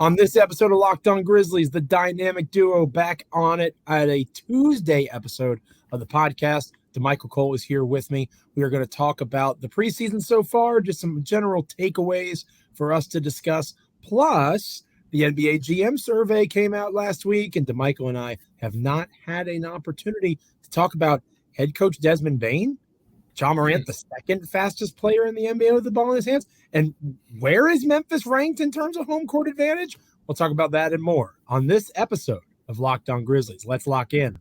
On this episode of Locked On Grizzlies, the dynamic duo back on it at a Tuesday episode of the podcast. Damichael Cole is here with me. We are going to talk about the preseason so far, just some general takeaways for us to discuss. Plus, the NBA GM survey came out last week, and Damichael and I have not had an opportunity to talk about head coach Desmond Bane, Morant, the second fastest player in the NBA with the ball in his hands. And where is Memphis ranked in terms of home court advantage? We'll talk about that and more on this episode of Locked On Grizzlies. Let's lock in.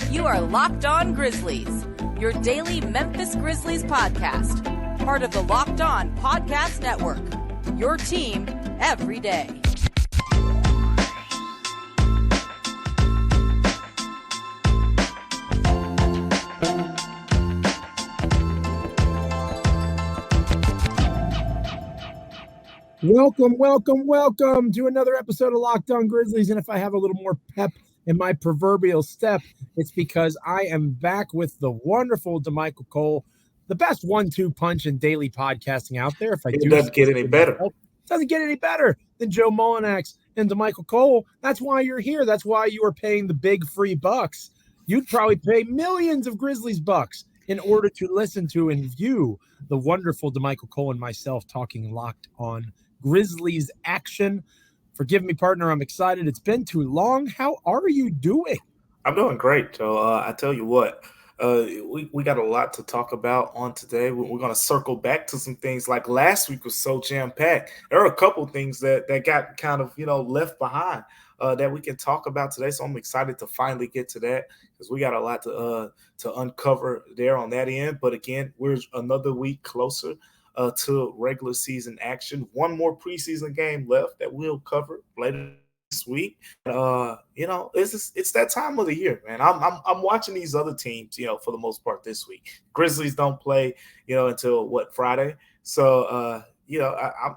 You are Locked On Grizzlies, your daily Memphis Grizzlies podcast. Part of the Locked On Podcast Network, your team every day. Welcome to another episode of Locked On Grizzlies. And if I have a little more pep in my proverbial step, it's because I am back with the wonderful Damichael Cole, the best 1-2 punch in daily podcasting out there. It doesn't get any better. It doesn't get any better than Joe Mullinax and Damichael Cole. That's why you're here. That's why you are paying the big free bucks. You'd probably pay millions of Grizzlies bucks in order to listen to and view the wonderful Damichael Cole and myself talking Locked On Grizzlies action. Forgive me, partner. I'm excited. It's been too long. How are you doing? I'm doing great. So I tell you what, we got a lot to talk about on today. We're going to circle back to some things like last week was so jam-packed. There are a couple things that got kind of, left behind that we can talk about today. So I'm excited to finally get to that because we got a lot to uncover there on that end. But again, we're another week closer to regular season action. One more preseason game left that we'll cover later this week. It's that time of the year, man. I'm watching these other teams, for the most part this week. Grizzlies don't play, until Friday. So,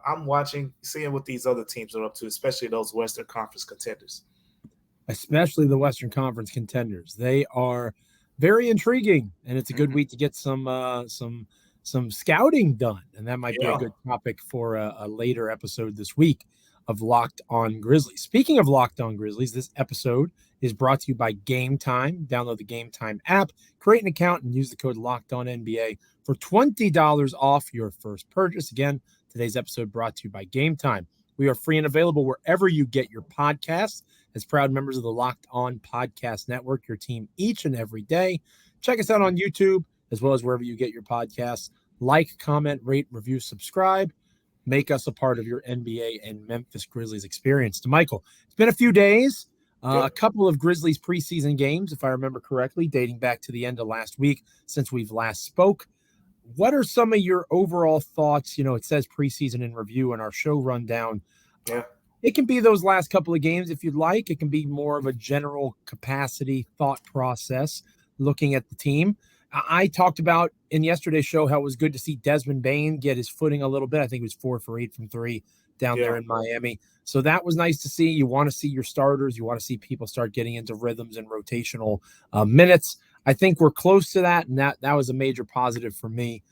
I'm watching, seeing what these other teams are up to, especially those Western Conference contenders. Especially the Western Conference contenders. They are very intriguing, and it's a good week to get some scouting done, and that might be a good topic for a later episode this week of Locked On Grizzlies. Speaking of Locked On Grizzlies, this episode is brought to you by Gametime. Download the Gametime app, create an account, and use the code LOCKEDONNBA for $20 off your first purchase. Again, today's episode brought to you by Gametime. We are free and available wherever you get your podcasts. As proud members of the Locked On Podcast Network, your team each and every day. Check us out on YouTube, as well as wherever you get your podcasts. Like, comment, rate, review, subscribe. Make us a part of your NBA and Memphis Grizzlies experience. Damichael, it's been a few days, a couple of Grizzlies preseason games, if I remember correctly, dating back to the end of last week since we've last spoke. What are some of your overall thoughts? It says preseason in review in our show rundown. Yeah. It can be those last couple of games if you'd like. It can be more of a general capacity thought process looking at the team. I talked about in yesterday's show how it was good to see Desmond Bane get his footing a little bit. I think he was 4 for 8 from 3 down there in Miami. So that was nice to see. You want to see your starters. You want to see people start getting into rhythms and rotational minutes. I think we're close to that, and that was a major positive for me.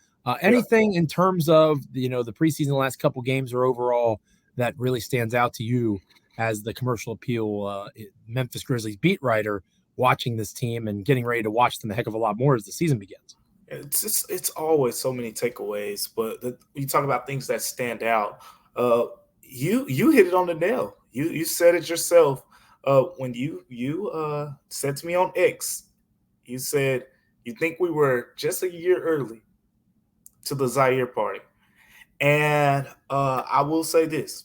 Anything in terms of the preseason, the last couple games or overall that really stands out to you as the commercial appeal Memphis Grizzlies beat writer, watching this team and getting ready to watch them a heck of a lot more as the season begins? It's always so many takeaways, but you talk about things that stand out. You hit it on the nail. You said it yourself when you said to me on X. You said you think we were just a year early to the Ziaire party, and I will say this: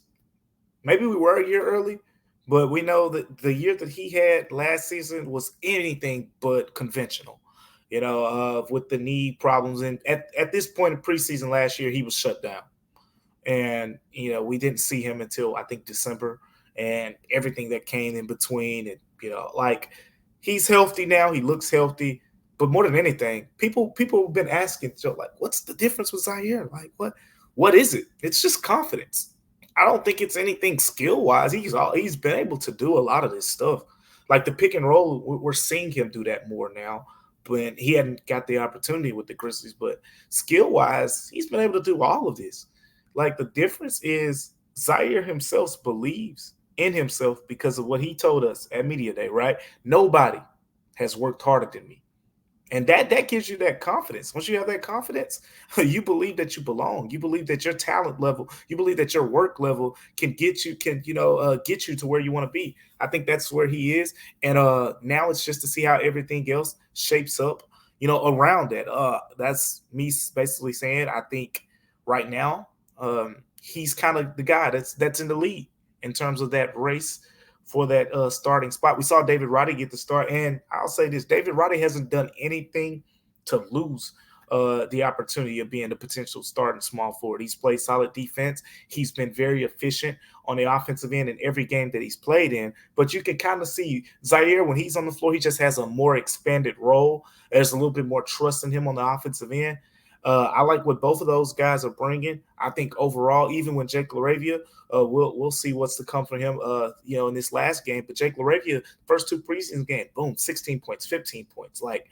maybe we were a year early. But we know that the year that he had last season was anything but conventional, with the knee problems. And at this point in preseason last year, he was shut down. And, we didn't see him until, I think, December and everything that came in between. And, he's healthy now. He looks healthy. But more than anything, people have been asking, what's the difference with Ziaire? What is it? It's just confidence. I don't think it's anything skill-wise. He's been able to do a lot of this stuff. Like the pick and roll, we're seeing him do that more now. But he hadn't got the opportunity with the Grizzlies. But skill-wise, he's been able to do all of this. Like the difference is Ziaire himself believes in himself because of what he told us at Media Day, right? Nobody has worked harder than me. And that gives you that confidence. Once you have that confidence, you believe that you belong. You believe that your talent level, you believe that your work level can get you to where you want to be. I think that's where he is. And now it's just to see how everything else shapes up, around that. That's me basically saying I think right now he's kind of the guy that's in the lead in terms of that race for that starting spot. We saw David Roddy get the start, and I'll say this, David Roddy hasn't done anything to lose the opportunity of being the potential starting small forward. He's played solid defense. He's been very efficient on the offensive end in every game that he's played in, but you can kind of see Ziaire, when he's on the floor, he just has a more expanded role. There's a little bit more trust in him on the offensive end. I like what both of those guys are bringing. I think overall, even when Jake LaRavia, we'll see what's to come from him, in this last game. But Jake LaRavia, first 2 preseason games, boom, 16 points, 15 points. Like,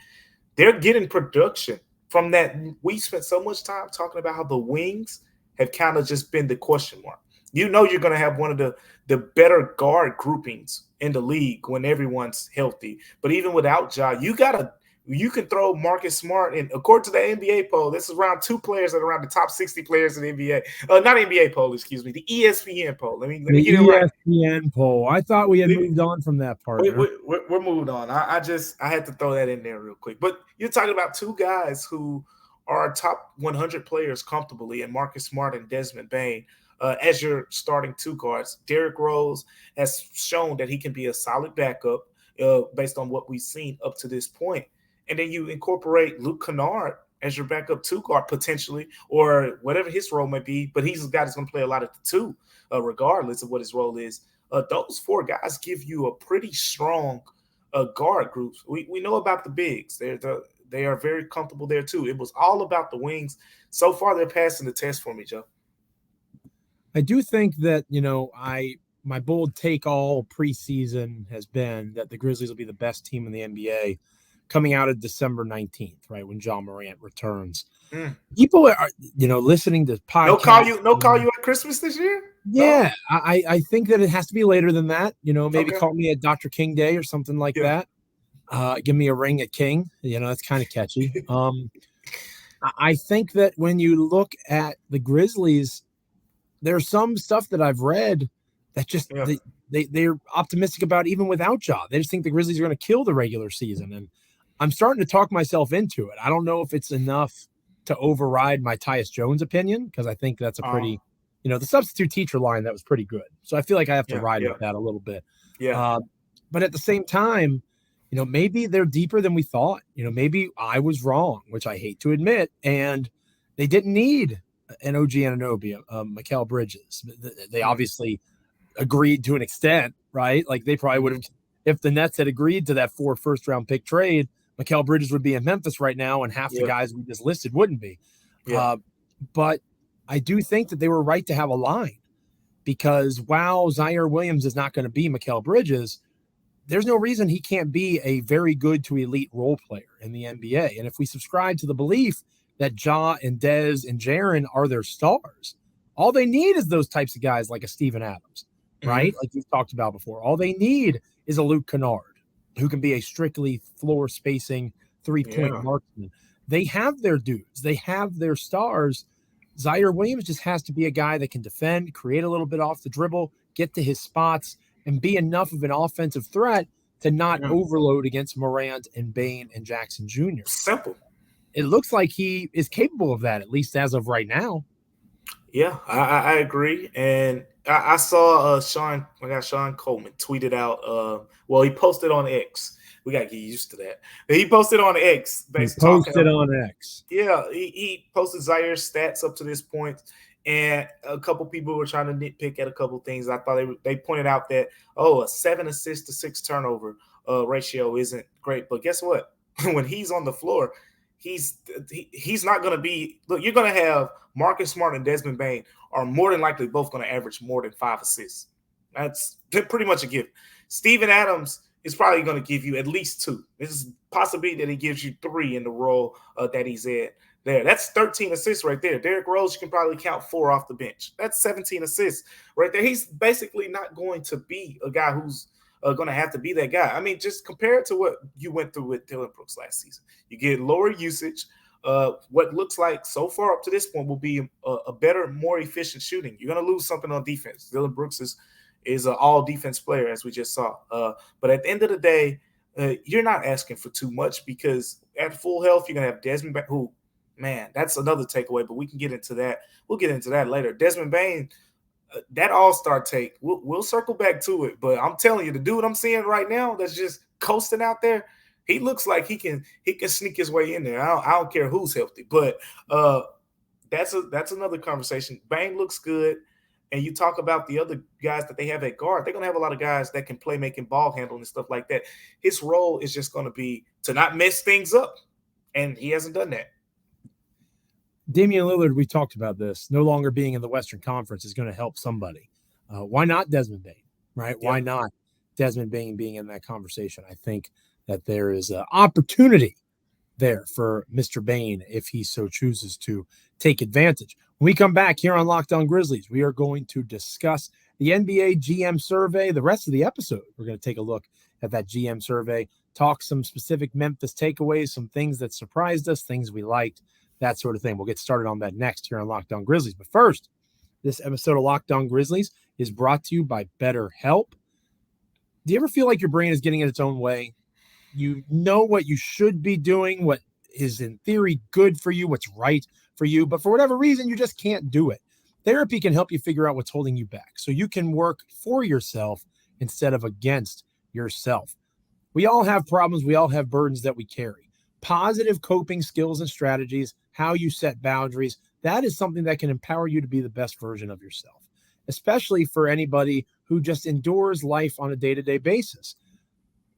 they're getting production from that. We spent so much time talking about how the wings have kind of just been the question mark. You're going to have one of the better guard groupings in the league when everyone's healthy. But even without Ja, you can throw Marcus Smart in. According to the NBA poll, this is around 2 players that are around the top 60 players in the NBA. Not NBA poll, excuse me, the ESPN poll. Let me get it right. ESPN poll. I thought we had moved on from that part. We're moved on. I had to throw that in there real quick. But you're talking about 2 guys who are top 100 players comfortably, and Marcus Smart and Desmond Bane as your starting 2 guards. Derrick Rose has shown that he can be a solid backup based on what we've seen up to this point. And then you incorporate Luke Kennard as your backup 2 guard potentially, or whatever his role may be. But he's a guy that's going to play a lot of the 2, regardless of what his role is. Those 4 guys give you a pretty strong guard group. We know about the bigs. They are very comfortable there too. It was all about the wings. So far, they're passing the test for me, Joe. I do think that, my bold take all preseason has been that the Grizzlies will be the best team in the NBA coming out of December 19th, right, when John Morant returns. People are, listening to podcasts. No call you at Christmas this year? Yeah, no? I think that it has to be later than that. Maybe call me at Dr. King Day or something like that. Give me a ring at King. That's kind of catchy. I think that when you look at the Grizzlies, there's some stuff that I've read that just they're optimistic about even without Ja. They just think the Grizzlies are going to kill the regular season, and I'm starting to talk myself into it. I don't know if it's enough to override my Tyus Jones opinion, because I think that's a pretty, the substitute teacher line, that was pretty good. So I feel like I have to ride with that a little bit. But at the same time, maybe they're deeper than we thought. Maybe I was wrong, which I hate to admit, and they didn't need an OG Anunoby, Mikal Bridges. They obviously agreed to an extent, right? Like, they probably would have, if the Nets had agreed to that 4 first-round pick trade, Mikal Bridges would be in Memphis right now, and half the guys we just listed wouldn't be. But I do think that they were right to have a line, because while Ziaire Williams is not going to be Mikal Bridges, there's no reason he can't be a very good to elite role player in the NBA. And if we subscribe to the belief that Ja and Dez and Jaren are their stars, all they need is those types of guys like a Steven Adams, right? Like we've talked about before. All they need is a Luke Kennard, who can be a strictly floor spacing 3-point marksman. They have their dudes. They have their stars. Ziaire Williams just has to be a guy that can defend, create a little bit off the dribble, get to his spots, and be enough of an offensive threat to not overload against Morant and Bane and Jackson Jr. Simple. It looks like he is capable of that, at least as of right now. Yeah, I agree. And I saw Sean Coleman tweeted out. He posted on X. We got to get used to that. He posted on X. He posted on X. Yeah, he posted Ziaire's stats up to this point. And a couple people were trying to nitpick at a couple things. I thought they pointed out that, a 7 assist to 6 turnover ratio isn't great. But guess what? When he's on the floor, he's not going to be – look, you're going to have Marcus Smart and Desmond Bane are more than likely both going to average more than 5 assists. That's pretty much a given. Steven Adams is probably going to give you at least 2. This is possibility that he gives you 3 in the role that he's at. there. That's 13 assists right there. Derrick Rose, you can probably count 4 off the bench. That's 17 assists right there. He's basically not going to be a guy who's going to have to be that guy. I mean, just compare it to what you went through with Dillon Brooks last season. You get lower usage. What looks like so far up to this point will be a better, more efficient shooting. You're going to lose something on defense. Dillon Brooks is an all-defense player, as we just saw. But at the end of the day, you're not asking for too much, because at full health, you're going to have Desmond Bane, who, man, that's another takeaway, but we can get into that. We'll get into that later. Desmond Bane, that all-star take, we'll circle back to it. But I'm telling you, the dude I'm seeing right now that's just coasting out there, he looks like he can sneak his way in there. I don't care who's healthy. But that's another conversation. Bane looks good. And you talk about the other guys that they have at guard, they're going to have a lot of guys that can play making ball handling and stuff like that. His role is just going to be to not mess things up, and he hasn't done that. Damian Lillard, we talked about this, no longer being in the Western Conference is going to help somebody. Why not Desmond Bane, right? Yeah. Why not Desmond Bane being in that conversation? I think that there is an opportunity there for Mr. Bane if he so chooses to take advantage. When we come back here on Locked On Grizzlies, we are going to discuss the NBA GM survey. The rest of the episode, we're going to take a look at that GM survey, talk some specific Memphis takeaways, some things that surprised us, things we liked, that sort of thing. We'll get started on that next here on Locked On Grizzlies. But first, this episode of Locked On Grizzlies is brought to you by Betterhelp. Do you ever feel like your brain is getting in its own way? You know what you should be doing, what is in theory good for you, what's right for you, but for whatever reason, you just can't do it. Therapy can help you figure out what's holding you back so you can work for yourself instead of against yourself. We all have problems. We all have burdens that we carry. Positive coping skills and strategies, how you set boundaries, that is something that can empower you to be the best version of yourself, especially for anybody who just endures life on a day-to-day basis.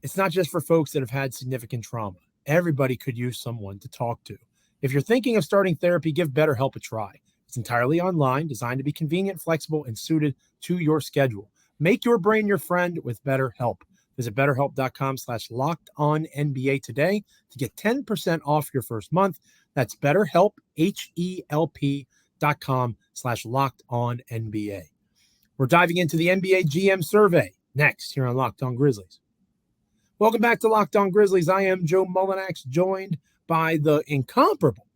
It's not just for folks that have had significant trauma. Everybody could use someone to talk to. If you're thinking of starting therapy, give BetterHelp a try. It's entirely online, designed to be convenient, flexible, and suited to your schedule. Make your brain your friend with BetterHelp. Visit BetterHelp.com/LockedOnNBA today to get 10% off your first month. That's BetterHelp, HELP.com/LockedOnNBA. We're diving into the NBA GM survey next here on Locked On Grizzlies. Welcome back to Locked On Grizzlies. I am Joe Mullinax, joined by the incomparable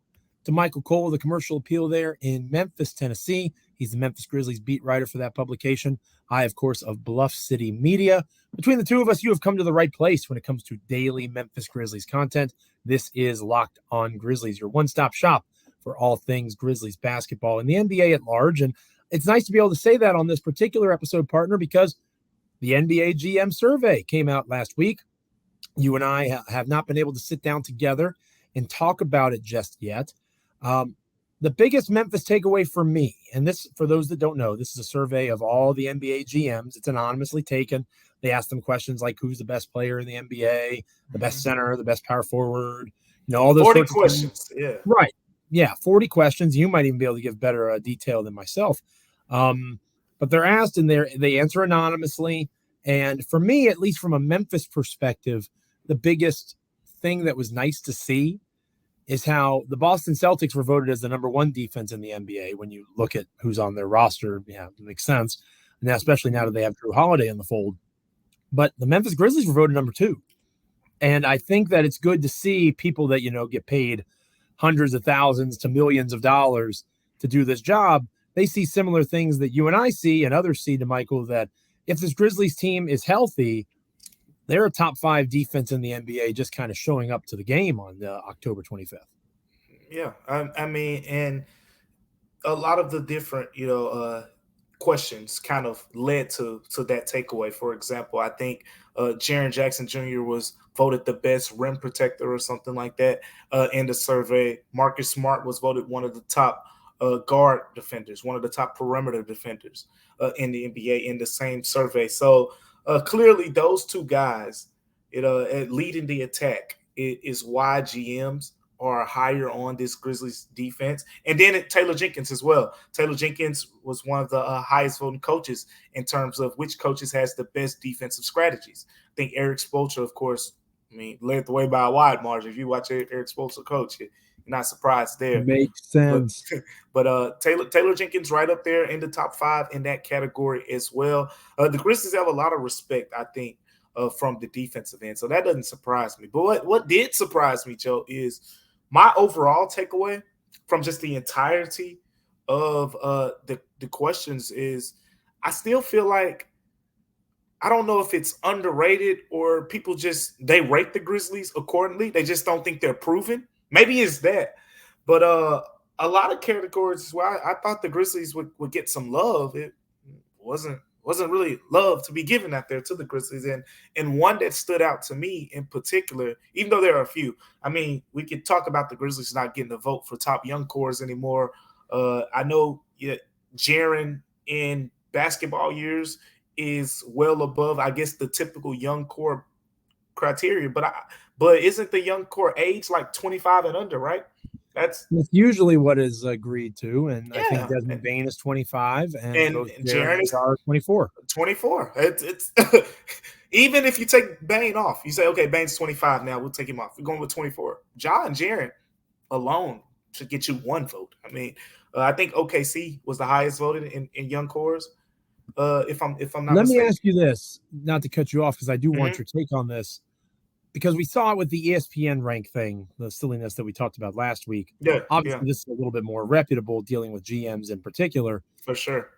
Damichael Cole, the commercial appeal there in Memphis, Tennessee. He's the Memphis Grizzlies beat writer for that publication. I, of course, of Bluff City Media. Between the two of us, you have come to the right place when it comes to daily Memphis Grizzlies content. This is Locked On Grizzlies, your one-stop shop for all things Grizzlies basketball and the NBA at large. And it's nice to be able to say that on this particular episode, partner, because the NBA GM survey came out last week. You and I have not been able to sit down together and talk about it just yet. The biggest Memphis takeaway for me, and this, for those that don't know, this is a survey of all the NBA GMs. It's anonymously taken. They ask them questions like who's the best player in the NBA, the best center, the best power forward, all those 40 sorts questions. Of yeah. Right. Yeah. 40 questions. You might even be able to give better detail than myself. But they're asked and they answer anonymously. And for me, at least from a Memphis perspective, the biggest thing that was nice to see is how the Boston Celtics were voted as the number one defense in the NBA. When you look at who's on their roster, yeah, it makes sense. And especially now that they have Drew Holiday in the fold. But the Memphis Grizzlies were voted number two. And I think that it's good to see people that, get paid hundreds of thousands to millions of dollars to do this job. They see similar things that you and I see and others see, Damichael, that if this Grizzlies team is healthy, they're a top 5 defense in the NBA, just kind of showing up to the game on October 25th. Yeah, I mean, and a lot of the different, questions kind of led to that takeaway. For example, I think Jaren Jackson Jr. was voted the best rim protector or something like that in the survey. Marcus Smart was voted one of the top guard defenders, one of the top perimeter defenders in the NBA in the same survey. So clearly those two guys, leading the attack is why GMs are higher on this Grizzlies defense. And then Taylor Jenkins as well. Taylor Jenkins was one of the highest voting coaches in terms of which coaches has the best defensive strategies. I think Eric Spoelstra, of course, led the way by a wide margin. If you watch Eric Spoelstra coach, Not surprised there. Makes sense. But Taylor Jenkins right up there in the top 5 in that category as well. The Grizzlies have a lot of respect, I think, from the defensive end. So that doesn't surprise me. But what did surprise me, Joe, is my overall takeaway from just the entirety of the questions is I still feel like I don't know if it's underrated or people they rate the Grizzlies accordingly. They just don't think they're proven. Maybe it's that. But a lot of categories where I thought the Grizzlies would get some love. It wasn't really love to be given out there to the Grizzlies. And one that stood out to me in particular, even though there are a few, I mean, we could talk about the Grizzlies not getting a vote for top young cores anymore. I know Jaren in basketball years is well above, I guess, the typical young core criteria. But isn't the young core age like 25 and under, right? That's usually what is agreed to, and I think Desmond Bane is 25, and Jaren is 24. 24. It's even if you take Bane off, you say, okay, Bane's 25 now, we'll take him off. We're going with 24. Ja and Jaren alone should get you 1 vote. I mean, I think OKC was the highest voted in young cores. If I'm not Let mistaken. me ask you this, not to cut you off, because I do want your take on this, because we saw it with the ESPN rank thing, the silliness that we talked about last week. Obviously, this is a little bit more reputable, dealing with GMs in particular. For sure.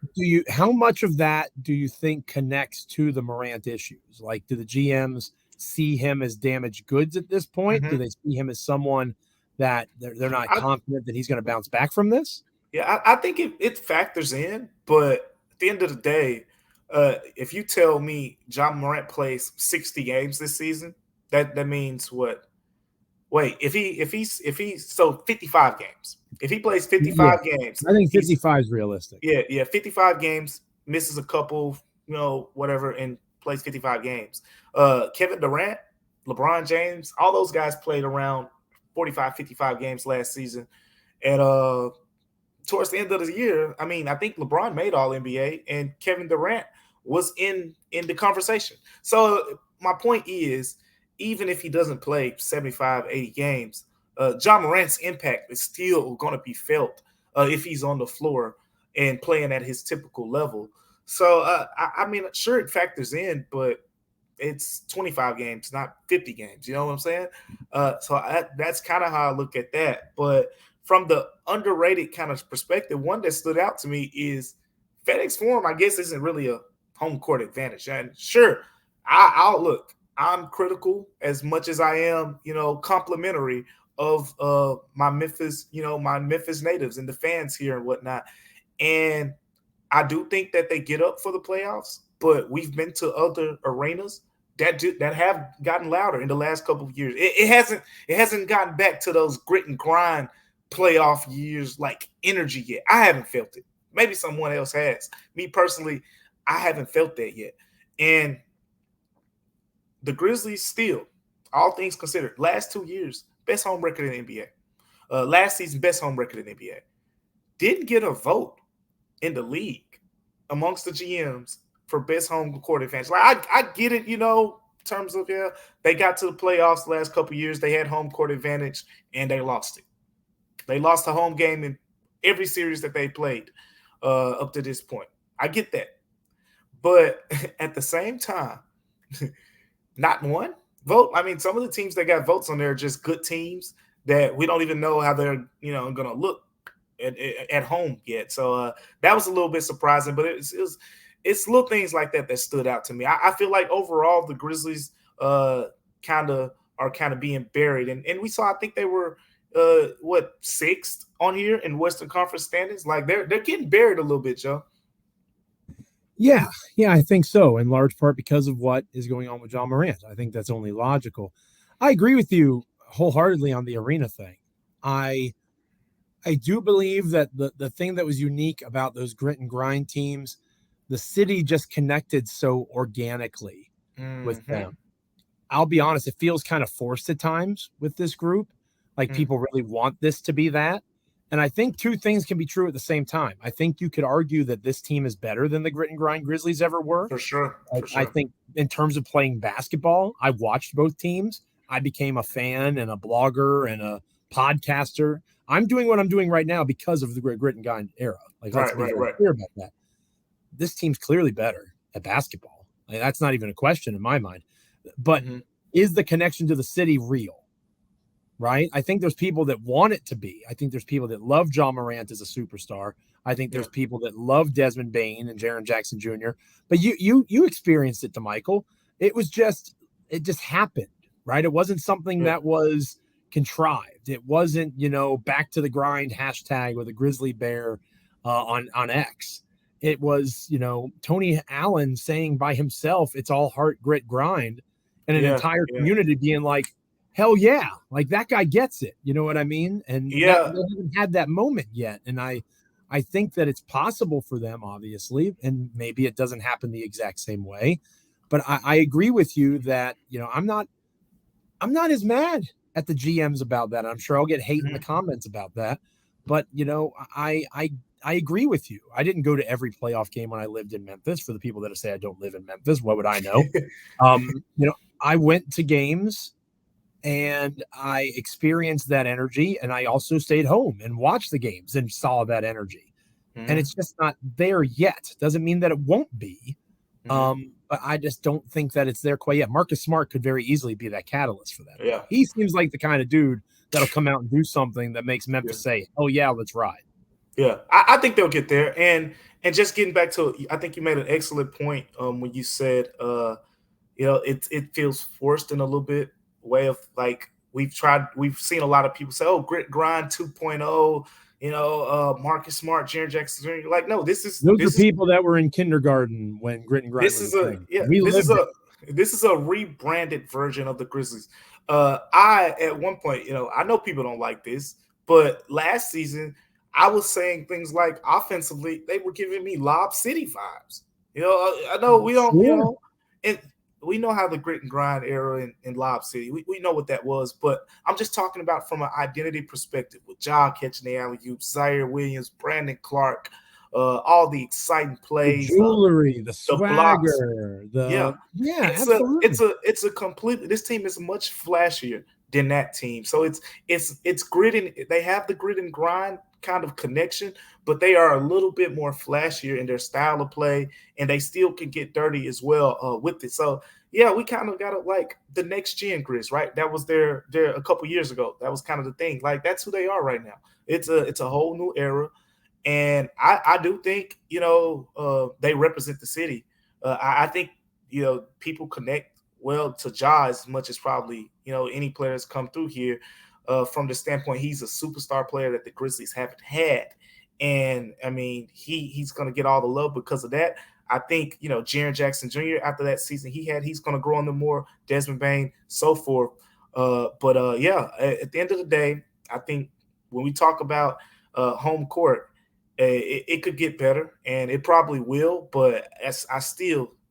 How much of that do you think connects to the Morant issues? Like, do the GMs see him as damaged goods at this point? Do they see him as someone that they're not confident that he's going to bounce back from this? Yeah, I think it factors in, but at the end of the day, if you tell me John Morant plays 60 games this season, that means what? Wait, if he's so 55 games. If he plays 55 games, I think 55 is realistic. Yeah, 55 games, misses a couple, whatever, and plays 55 games. Kevin Durant, LeBron James, all those guys played around 45, 55 games last season. And towards the end of the year, I mean, I think LeBron made All-NBA and Kevin Durant was in the conversation. So my point is, even if he doesn't play 75, 80 games, John Morant's impact is still going to be felt if he's on the floor and playing at his typical level. So, I mean, sure, it factors in, but it's 25 games, not 50 games. You know what I'm saying? So that's kind of how I look at that. But from the underrated kind of perspective, one that stood out to me is FedEx Forum, I guess, isn't really a home court advantage. And sure, I'll look. I'm critical as much as I am, complimentary of my Memphis, my Memphis natives and the fans here and whatnot. And I do think that they get up for the playoffs, but we've been to other arenas that have gotten louder in the last couple of years. It hasn't gotten back to those grit and grind playoff years like energy yet. I haven't felt it. Maybe someone else has. Me personally, I haven't felt that yet. And the Grizzlies still, all things considered, last 2 years, best home record in the NBA. Last season, best home record in the NBA. Didn't get a vote in the league amongst the GMs for best home court advantage. Like, I get it, in terms of, they got to the playoffs the last couple of years. They had home court advantage, and they lost it. They lost a home game in every series that they played up to this point. I get that. But at the same time, not one vote. I mean, some of the teams that got votes on there are just good teams that we don't even know how they're, going to look at home yet. So that was a little bit surprising, but it's little things like that stood out to me. I feel like overall the Grizzlies kind of being buried, and we saw, I think they were sixth on here in Western Conference standings. Like they're getting buried a little bit, Joe. Yeah, I think so, in large part because of what is going on with John Morant. I think that's only logical. I agree with you wholeheartedly on the arena thing. I do believe that the thing that was unique about those grit and grind teams, the city just connected so organically with them. I'll be honest, it feels kind of forced at times with this group. Like people really want this to be that. And I think two things can be true at the same time. I think you could argue that this team is better than the grit and grind Grizzlies ever were. For sure. I think in terms of playing basketball, I watched both teams. I became a fan and a blogger and a podcaster. I'm doing what I'm doing right now because of the grit and grind era. Like, let's be very clear about that. This team's clearly better at basketball. Like, that's not even a question in my mind. But is the connection to the city real? Right? I think there's people that want it to be. I think there's people that love Ja Morant as a superstar. I think there's people that love Desmond Bane and Jaren Jackson Jr. But you experienced it, Damichael. It just happened, right? It wasn't something that was contrived. It wasn't, back to the grind hashtag with a grizzly bear on X. It was, Tony Allen saying by himself, it's all heart, grit, grind, and an entire community being like, hell yeah, like that guy gets it. You know what I mean? And they haven't had that moment yet. And I think that it's possible for them, obviously, and maybe it doesn't happen the exact same way. But I agree with you that, I'm not as mad at the GMs about that. I'm sure I'll get hate in the comments about that. But, I agree with you. I didn't go to every playoff game when I lived in Memphis. For the people that say I don't live in Memphis, what would I know? I went to games and I experienced that energy, and I also stayed home and watched the games and saw that energy. And it's just not there yet. Doesn't mean that it won't be. But I just don't think that it's there quite yet. Marcus Smart could very easily be that catalyst for that. Yeah. He seems like the kind of dude that'll come out and do something that makes Memphis say, oh yeah, let's ride. Yeah, I think they'll get there. And just getting back to, I think you made an excellent point when you said, it feels forced in a little bit way of like, we've seen a lot of people say, oh, grit grind 2.0, Marcus Smart, Jaren Jackson Jr. Like, no, those are people that were in kindergarten when grit and grind. This is a rebranded version of the Grizzlies. At one point, I know people don't like this, but last season I was saying things like offensively, they were giving me Lob City vibes. I know we don't, and we know how the grit and grind era in Lob City, we know what that was, but I'm just talking about from an identity perspective with Ja catching the alley-oop, Ziaire Williams, Brandon Clark, all the exciting plays, the jewelry, the swagger, it's a completely, this team is much flashier than that team. So it's grit and they have the grit and grind kind of connection, but they are a little bit more flashier in their style of play, and they still can get dirty as well with it. So yeah, we kind of got to like the next gen Grizz, right? That was there a couple years ago. That was kind of the thing. Like, that's who they are right now. It's a whole new era, and I do think they represent the city. I think people connect well to Ja as much as probably any players come through here. From the standpoint, he's a superstar player that the Grizzlies haven't had. And, I mean, he's going to get all the love because of that. I think, Jaren Jackson Jr., after that season he's going to grow into more, Desmond Bane, so forth. At the end of the day, I think when we talk about home court, it could get better, and it probably will. But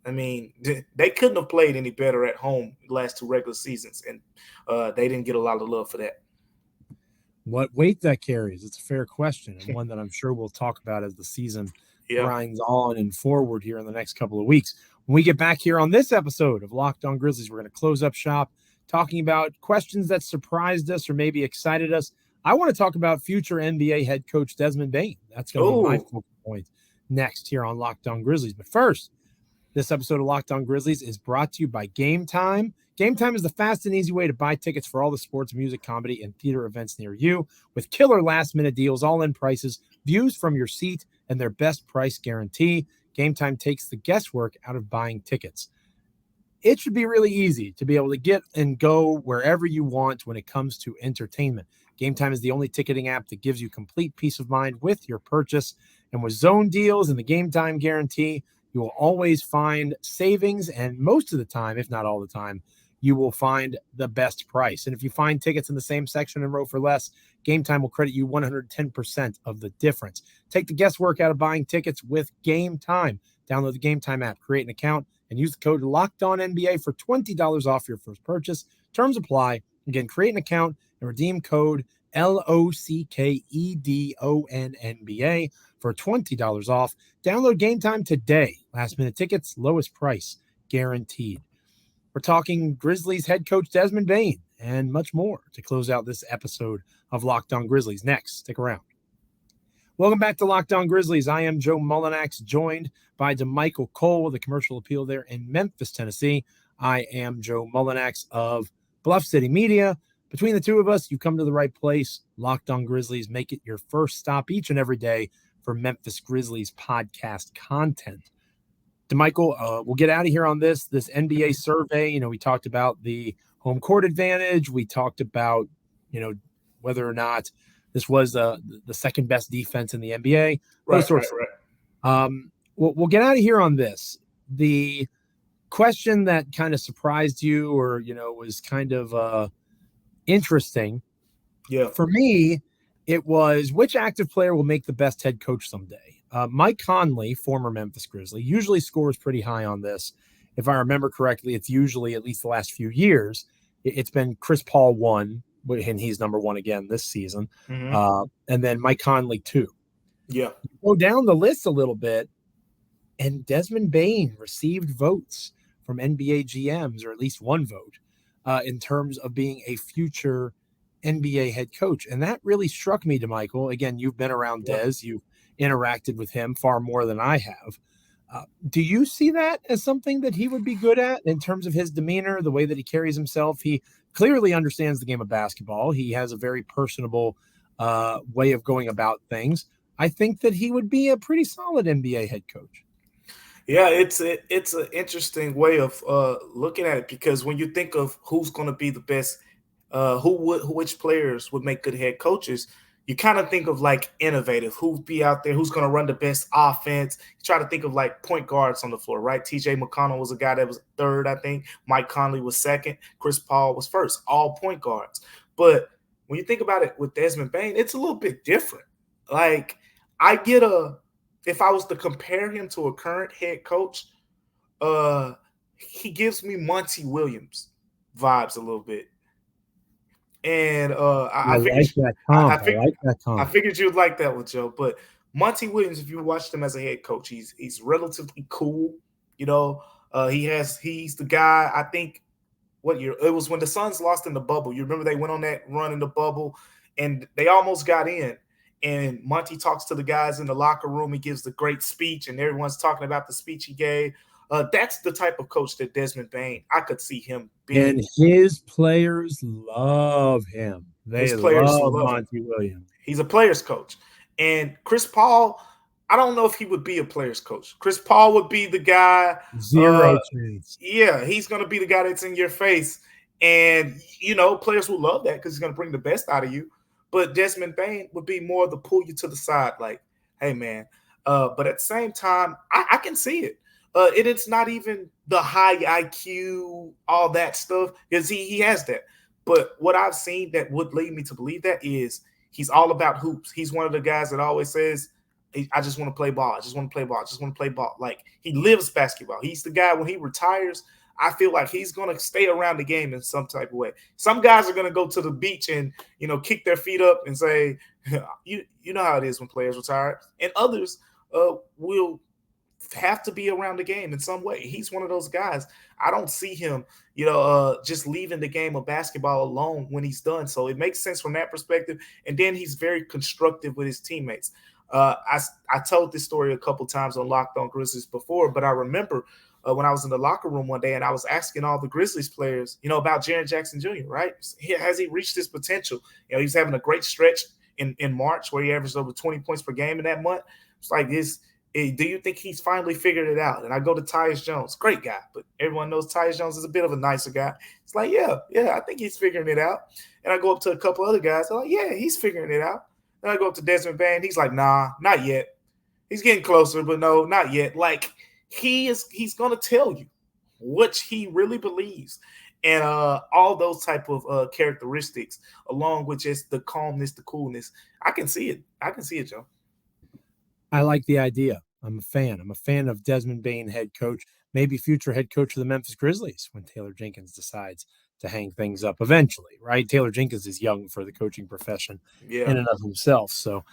they couldn't have played any better at home the last two regular seasons, and they didn't get a lot of love for that. What weight that carries? It's a fair question, and one that I'm sure we'll talk about as the season grinds on and forward here in the next couple of weeks. When we get back here on this episode of Locked On Grizzlies, we're going to close up shop talking about questions that surprised us or maybe excited us. I want to talk about future NBA head coach Desmond Bane. That's going to be my focal point next here on Locked On Grizzlies. But first, this episode of Locked On Grizzlies is brought to you by Gametime. Gametime is the fast and easy way to buy tickets for all the sports, music, comedy, and theater events near you with killer last-minute deals, all-in prices, views from your seat, and their best price guarantee. Gametime takes the guesswork out of buying tickets. It should be really easy to be able to get and go wherever you want when it comes to entertainment. Gametime is the only ticketing app that gives you complete peace of mind with your purchase. And with zone deals and the Gametime guarantee, you will always find savings, and most of the time, if not all the time, you will find the best price. And if you find tickets in the same section and row for less, Gametime will credit you 110% of the difference. Take the guesswork out of buying tickets with Gametime. Download the Gametime app, create an account, and use the code LOCKEDONNBA for $20 off your first purchase. Terms apply. Again, create an account and redeem code LOCKEDONNBA for $20 off. Download Gametime today. Last minute tickets, lowest price guaranteed. We're talking Grizzlies head coach Desmond Bane and much more to close out this episode of Locked On Grizzlies. Next, stick around. Welcome back to Locked On Grizzlies. I am Joe Mullinax, joined by Damichael Cole with a commercial appeal there in Memphis, Tennessee. I am Joe Mullinax of Bluff City Media. Between the two of us, you come to the right place. Locked On Grizzlies, make it your first stop each and every day for Memphis Grizzlies podcast content. Damichael, we'll get out of here on this NBA survey. You know, we talked about the home court advantage. We talked about, you know, whether or not this was the second best defense in the NBA. Right. We'll get out of here on this. The question that kind of surprised you, or, you know, was kind of interesting. Yeah. For me, it was, which active player will make the best head coach someday? Mike Conley, former Memphis Grizzly, usually scores pretty high on this. If I remember correctly, it's usually, at least the last few years, it's been Chris Paul 1, and he's number 1 again this season. Mm-hmm. And then Mike Conley 2. Yeah. Go down the list a little bit, and Desmond Bane received votes from NBA GMs, or at least one vote, in terms of being a future NBA head coach. And that really struck me, Damichael. Again, you've been around Des. You've interacted with him far more than I have. Do you see that as something that he would be good at in terms of his demeanor, the way that he carries himself? He clearly understands the game of basketball. He has a very personable way of going about things. I think that he would be a pretty solid NBA head coach. Yeah, it's an interesting way of looking at it, because when you think of who's going to be the best, which players would make good head coaches, you kind of think of like innovative, who'd be out there, who's going to run the best offense. You try to think of like point guards on the floor, right? TJ McConnell was a guy that was third, I think. Mike Conley was second. Chris Paul was first, all point guards. But when you think about it with Desmond Bane, it's a little bit different. Like, if I was to compare him to a current head coach, he gives me Monty Williams vibes a little bit. And I figured you'd like that one, Joe. But Monty Williams, if you watched him as a head coach, he's relatively cool. You know, he's the guy. I think what year it was when the Suns lost in the bubble. You remember they went on that run in the bubble, and they almost got in. And Monty talks to the guys in the locker room. He gives the great speech, and everyone's talking about the speech he gave. That's the type of coach that Desmond Bane, I could see him being. And his players love him. They love Monty Williams. He's a player's coach. And Chris Paul, I don't know if he would be a player's coach. Chris Paul would be the guy. Zero chance. Yeah, he's going to be the guy that's in your face. And, you know, players will love that because he's going to bring the best out of you. But Desmond Bane would be more to pull you to the side, like, hey, man. But at the same time, I can see it. It's not even the high IQ, all that stuff, because he has that. But what I've seen that would lead me to believe that is he's all about hoops. He's one of the guys that always says, I just want to play ball. I just want to play ball. I just want to play ball. Like, he lives basketball. He's the guy, when he retires, I feel like he's going to stay around the game in some type of way. Some guys are going to go to the beach and, you know, kick their feet up and say, you know how it is when players retire. And others will have to be around the game in some way. He's one of those guys. I don't see him, you know, just leaving the game of basketball alone when he's done. So it makes sense from that perspective. And then he's very constructive with his teammates. I told this story a couple times on Locked On Grizzlies before, but I remember when I was in the locker room one day and I was asking all the Grizzlies players, you know, about Jaren Jackson Jr., right? Has he reached his potential? You know, he's having a great stretch in March where he averaged over 20 points per game in that month. It's like this. Do you think he's finally figured it out? And I go to Tyus Jones, great guy, but everyone knows Tyus Jones is a bit of a nicer guy. It's like, yeah, I think he's figuring it out. And I go up to a couple other guys, they're like, yeah, he's figuring it out. And I go up to Desmond Bane, he's like, nah, not yet. He's getting closer, but no, not yet. Like, he's going to tell you what he really believes. And all those type of characteristics, along with just the calmness, the coolness, I can see it. Joe. I like the idea. I'm a fan. I'm a fan of Desmond Bane, head coach, maybe future head coach of the Memphis Grizzlies when Taylor Jenkins decides to hang things up eventually, right? Taylor Jenkins is young for the coaching profession in and of himself. So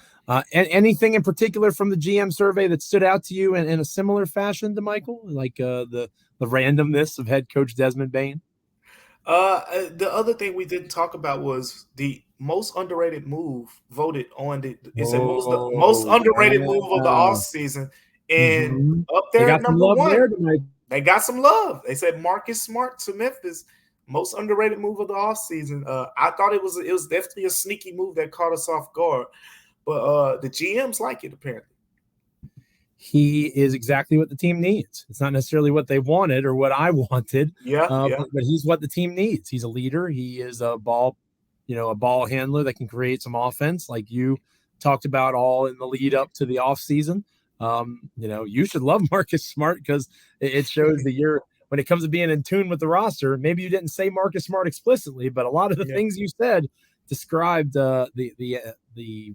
anything in particular from the GM survey that stood out to you in a similar fashion to Michael, like the randomness of head coach Desmond Bane? The other thing we didn't talk about was the most underrated move voted on it said most Oh, underrated move of the yeah. off season, and up They there at got some number love one, there tonight. they got some love. They said Marcus Smart to Memphis, most underrated move of the offseason. I thought it was definitely a sneaky move that caught us off guard, but the GMs like it apparently. He is exactly what the team needs. It's not necessarily what they wanted or what I wanted. Yeah. But he's what the team needs. He's a leader. He is a ball handler that can create some offense, like you talked about all in the lead up to the offseason. You should love Marcus Smart because it shows that you're, when it comes to being in tune with the roster. Maybe you didn't say Marcus Smart explicitly, but a lot of the things you said described the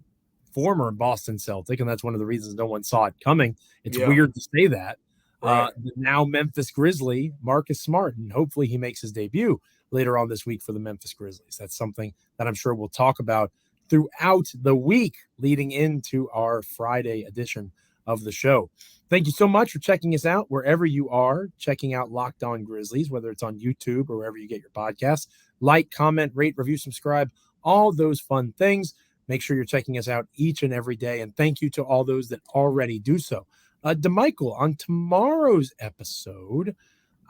former Boston Celtic, and that's one of the reasons no one saw it coming. It's weird to say that. Right. Now Memphis Grizzly, Marcus Smart, and hopefully he makes his debut later on this week for the Memphis Grizzlies. That's something that I'm sure we'll talk about throughout the week leading into our Friday edition of the show. Thank you so much for checking us out wherever you are checking out Locked On Grizzlies, whether it's on YouTube or wherever you get your podcasts. Like, comment, rate, review, subscribe, all those fun things. Make sure you're checking us out each and every day. And thank you to all those that already do so. Damichael, on tomorrow's episode,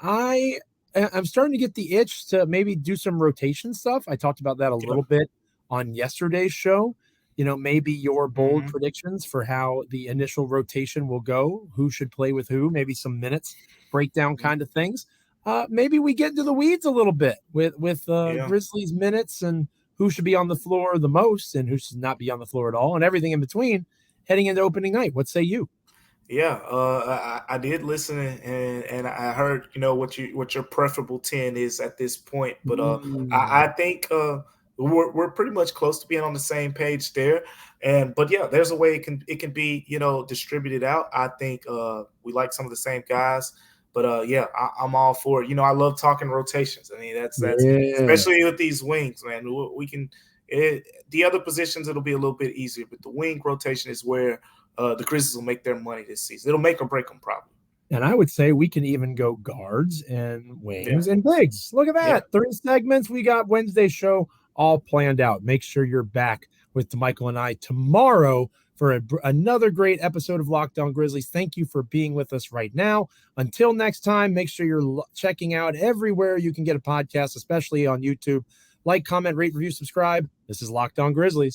I'm starting to get the itch to maybe do some rotation stuff. I talked about that a little bit on yesterday's show. Maybe your bold predictions for how the initial rotation will go, who should play with who, maybe some minutes breakdown kind of things. Maybe we get into the weeds a little bit with Grizzlies minutes and who should be on the floor the most and who should not be on the floor at all, and everything in between heading into opening night. What say you? Yeah, I did listen and I heard what your preferable 10 is at this point, but I think we're pretty much close to being on the same page there. But yeah, there's a way it can be distributed out. I think we like some of the same guys. But I'm all for it. I love talking rotations. I mean, that's especially with these wings, man. We can the other positions it'll be a little bit easier, but the wing rotation is where the Grizzlies will make their money this season. It'll make or break them probably. And I would say we can even go guards and wings and bigs. Look at that. 3 segments. We got Wednesday's show all planned out. Make sure you're back with Damichael and I tomorrow for another great episode of Locked On Grizzlies. Thank you for being with us right now. Until next time, make sure you're checking out everywhere you can get a podcast, especially on YouTube. Like, comment, rate, review, subscribe. This is Locked On Grizzlies.